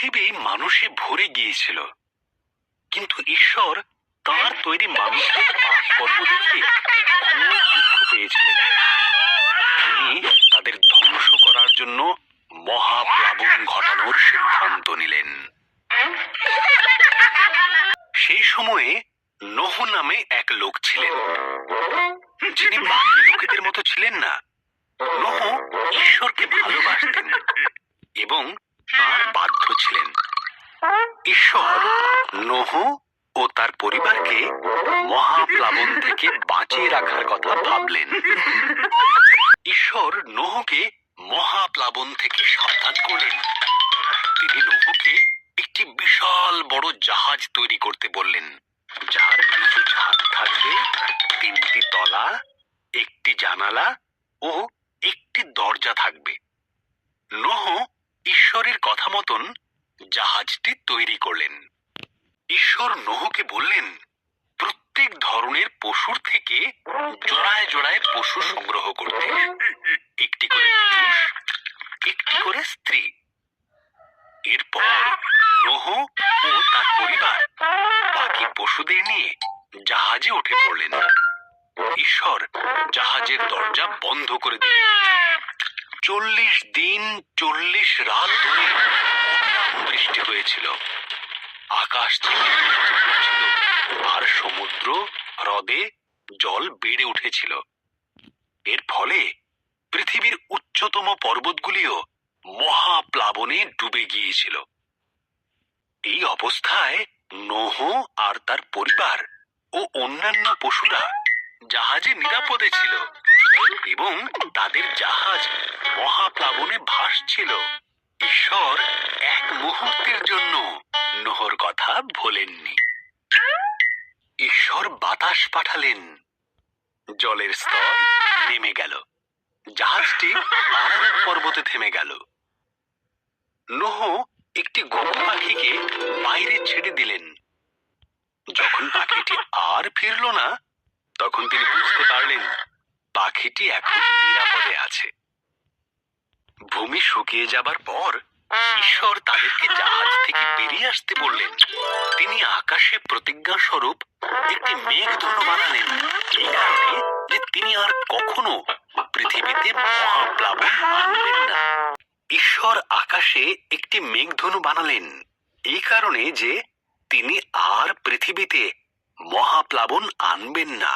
পৃথিবী মানুষে ভরে গিয়েছিল, কিন্তু ঈশ্বর তাঁর তৈরি মানুষের পাপকর্ম দেখে খুব দুঃখ পেয়েছিলেন। তিনি তাদের ধ্বংস করার জন্য মহাপ্লাবন ঘটানোর সিদ্ধান্ত নিলেন। সেই সময়ে নোহ নামে এক লোক ছিলেন, যিনি বাকি লোকেদের মতো ছিলেন না। নোহ ঈশ্বরকে ভালোবাসতেন এবং তাঁর বাধ্য ছিলেন। ঈশ্বর নোহ ও তার পরিবারকে মহাপ্লাবন থেকে বাঁচিয়ে রাখার কথা ভাবলেন। ঈশ্বর নোহকে মহাপ্লাবন থেকে সাবধান করলেন। তিনি নোহকে একটি বিশাল বড় জাহাজ তৈরি করতে বললেন, যার নিচু ছাদ থাকবে, 3টি তলা, 1টি জানালা ও 1টি দরজা থাকবে। নোহ ঈশ্বরের কথা মতন জাহাজটি তৈরি করলেন। ঈশ্বর নোহকে বললেন, প্রত্যেক ধরনের পশুর থেকে জোড়ায় জোড়ায় পশু সংগ্রহ করতে, 1টি করে পুরুষ, 1টি করে স্ত্রী। এরপর নোহ ও তার পরিবার বাকি পশুদের নিয়ে জাহাজে উঠে পড়লেন। ঈশ্বর জাহাজের দরজা বন্ধ করে দিলেন। 40 দিন 40 রাত ধরে বৃষ্টি হয়েছিল। আকাশ থেকে বৃষ্টি পড়ছিল আর সমুদ্র হ্রদে জল বেড়ে উঠেছিল। এর ফলে পৃথিবীর উচ্চতম পর্বতগুলিও মহাপ্লাবনে ডুবে গিয়েছিল। এই অবস্থায় নোহ আর তার পরিবার ও অন্যান্য পশুরা জাহাজে নিরাপদে ছিল এবং তাদের জাহাজ মহাপ্লাবনে ভাসছিল। ঈশ্বর এক মুহূর্তের জন্য নোহর কথা ভোলেননি। ঈশ্বর বাতাস পাঠালেন, জলের স্তর নেমে গেল, জাহাজটি আরারাত পর্বতে থেমে গেল। নোহ একটি ঘুঘু পাখিকে বাইরে ছেড়ে দিলেন। যখন পাখিটি আর ফিরল না, তখন তিনি বুঝতে পারলেন পাখিটি এখন নিরাপদে আছে। ভূমি শুকিয়ে যাবার পর ঈশ্বর তাদেরকে জাহাজ থেকে বেরিয়ে আসতে বললেন। তিনি আকাশে প্রতিজ্ঞা স্বরূপ একটি মেঘধনু বানালেন, এই কারণে যে তিনি আর কখনো পৃথিবীতে মহাপ্লাবন আনবেন না। ঈশ্বর আকাশে একটি মেঘধনু বানালেন এই কারণে যে তিনি আর পৃথিবীতে মহাপ্লাবন আনবেন না।